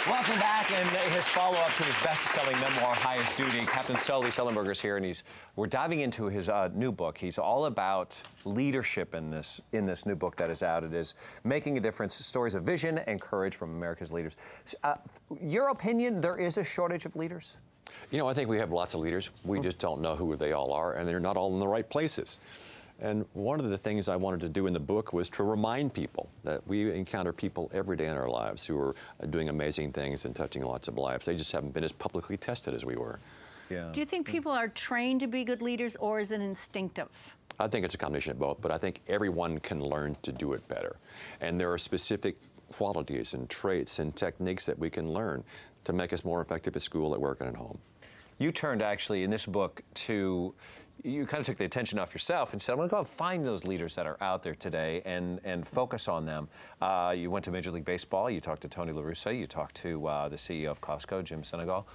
Welcome back, and his follow-up to his best-selling memoir, Highest Duty. Captain Sully Sullenberger is here, and we're diving into his new book. He's all about leadership in this new book that is out. It is Making a Difference, Stories of Vision and Courage from America's Leaders. Your opinion, there is a shortage of leaders? You know, I think we have lots of leaders. We just don't know who they all are, and they're not all in the right places. And one of the things I wanted to do in the book was to remind people that we encounter people every day in our lives who are doing amazing things and touching lots of lives. They just haven't been as publicly tested as we were. Yeah. Do you think people are trained to be good leaders, or is it instinctive? I think it's a combination of both, but I think everyone can learn to do it better. And there are specific qualities and traits and techniques that we can learn to make us more effective at school, at work, and at home. You turned actually in this book to you kind of took the attention off yourself and said, I'm going to go and find those leaders that are out there today and focus on them. You went to Major League Baseball. You talked to Tony La Russa. You talked to the CEO of Costco, Jim Sinegal.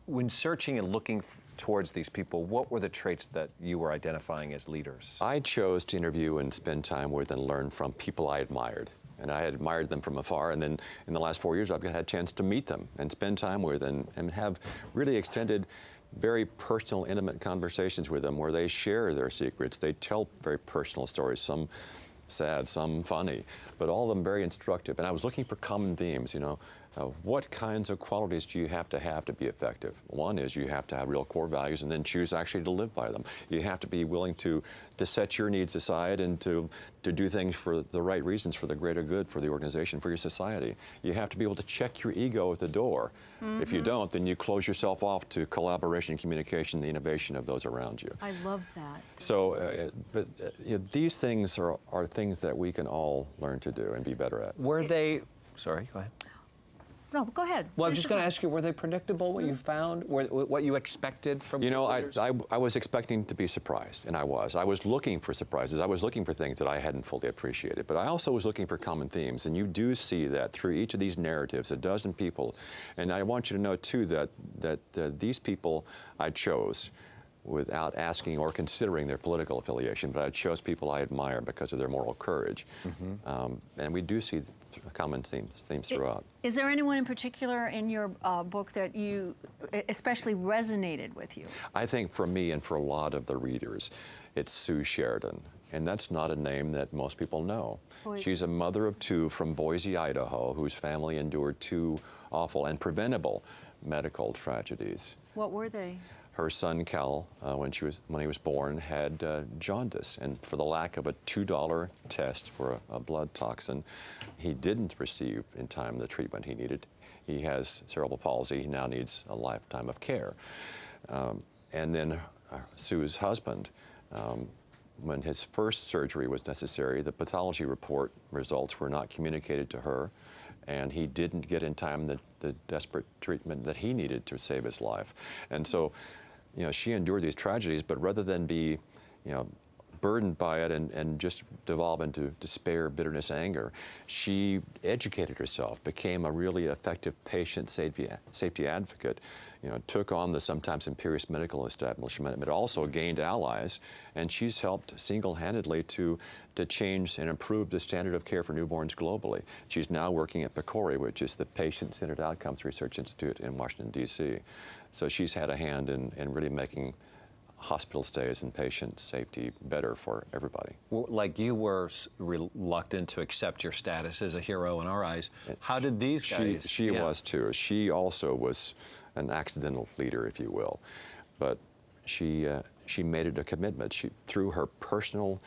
When searching and looking towards these people, what were the traits that you were identifying as leaders? I chose to interview and spend time with and learn from people I admired. And I had admired them from afar, and then in the last 4 years, I've had a chance to meet them and spend time with and have really extended, very personal, intimate conversations with them where they share their secrets. They tell very personal stories, some sad, some funny, but all of them very instructive. And I was looking for common themes, you know. What kinds of qualities do you have to be effective? One is you have to have real core values and then choose actually to live by them. You have to be willing to set your needs aside and to do things for the right reasons, for the greater good, for the organization, for your society. You have to be able to check your ego at the door. Mm-hmm. If you don't, then you close yourself off to collaboration, communication, the innovation of those around you. I love that. So, you know, these things are things that we can all learn to do and be better at. Were they, sorry, go ahead. No, go ahead. Well, I'm just going to ask you, were they predictable, what you found, what you expected from You know, I was expecting to be surprised, and I was. I was looking for surprises. I was looking for things that I hadn't fully appreciated. But I also was looking for common themes, and you do see that through each of these narratives, a dozen people. And I want you to know, too, that these people I chose without asking or considering their political affiliation, but I chose people I admire because of their moral courage. Mm-hmm. And we do see common themes throughout. Is there anyone in particular in your book that you especially resonated with you? I think for me and for a lot of the readers, it's Sue Sheridan. And that's not a name that most people know. She's a mother of two from Boise, Idaho, whose family endured two awful and preventable medical tragedies. What were they? Her son, Cal, when he was born, had jaundice, and for the lack of a $2 test for a blood toxin, he didn't receive in time the treatment he needed. He has cerebral palsy. He now needs a lifetime of care. And then Sue's husband, when his first surgery was necessary, the pathology report results were not communicated to her, and he didn't get in time the desperate treatment that he needed to save his life. And so, you know, she endured these tragedies, but rather than be, you know, burdened by it and just devolve into despair, bitterness, anger, she educated herself, became a really effective patient safety advocate, you know, took on the sometimes imperious medical establishment, but also gained allies, and she's helped single-handedly to change and improve the standard of care for newborns globally. She's now working at PCORI, which is the Patient-Centered Outcomes Research Institute in Washington, D.C. So she's had a hand in really making hospital stays and patient safety better for everybody. Well, like you were reluctant to accept your status as a hero in our eyes, how did these guys? She was too. She also was an accidental leader, if you will, but she made it a commitment. Through her personal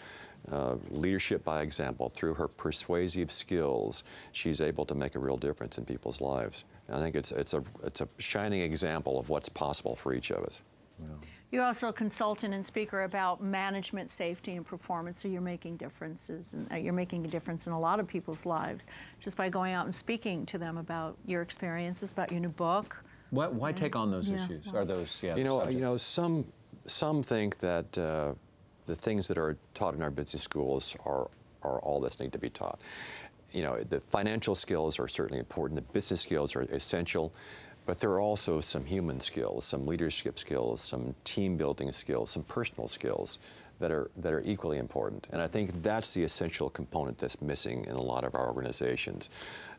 leadership by example, through her persuasive skills, she's able to make a real difference in people's lives. And I think it's a shining example of what's possible for each of us. Yeah. You're also a consultant and speaker about management, safety, and performance, so you're making differences, and you're making a difference in a lot of people's lives just by going out and speaking to them about your experiences, about your new book. Why take on those issues? Or those, you know, some think that the things that are taught in our business schools are all that's need to be taught. You know, the financial skills are certainly important. The business skills are essential. But there are also some human skills, some leadership skills, some team building skills, some personal skills that are equally important. And I think that's the essential component that's missing in a lot of our organizations.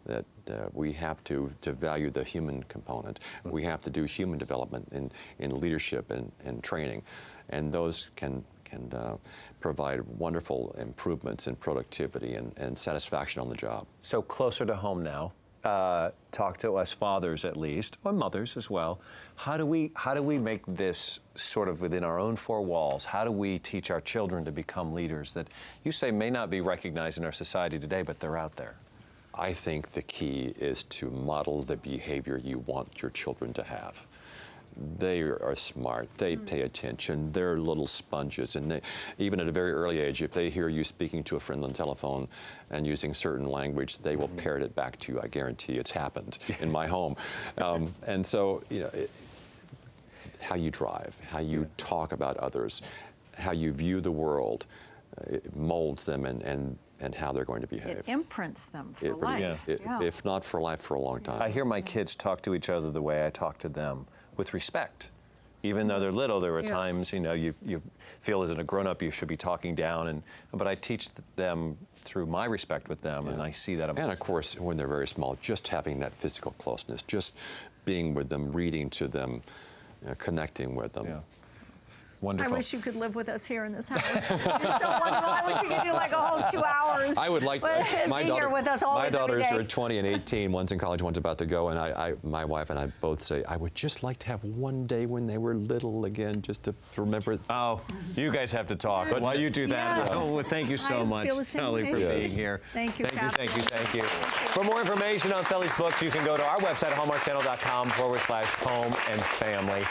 That we have to value the human component. We have to do human development in leadership and training, and those can provide wonderful improvements in productivity and satisfaction on the job. So closer to home now. Talk to us fathers at least, or mothers as well. How do we make this sort of within our own four walls? How do we teach our children to become leaders that you say may not be recognized in our society today, but they're out there? I think the key is to model the behavior you want your children to have. They are smart, they pay attention, they're little sponges, and even at a very early age, if they hear you speaking to a friend on the telephone and using certain language, they will parrot it back to you. I guarantee it's happened in my home. And so, you know, how you drive, how you talk about others, how you view the world, it molds them and how they're going to behave. It imprints them for life. If not for life, for a long time. I hear my kids talk to each other the way I talk to them, with respect. Even though they're little, there are times, you know, you feel as a grown-up you should be talking down, but I teach them through my respect with them, and I see that. And of course, when they're very small, just having that physical closeness, just being with them, reading to them, connecting with them. Yeah. Wonderful. I wish you could live with us here in this house. It's so wonderful. I wish we could do like a whole 2 hours. I would like to. My daughters are 20 and 18. One's in college, one's about to go, and my wife and I both say, I would just like to have one day when they were little again, just to remember. Oh, you guys have to talk. But while you do that, well, thank you so much, Sully, for being here. Thank you, thank you. For more information on Sully's books, you can go to our website, hallmarkchannel.com/home and family.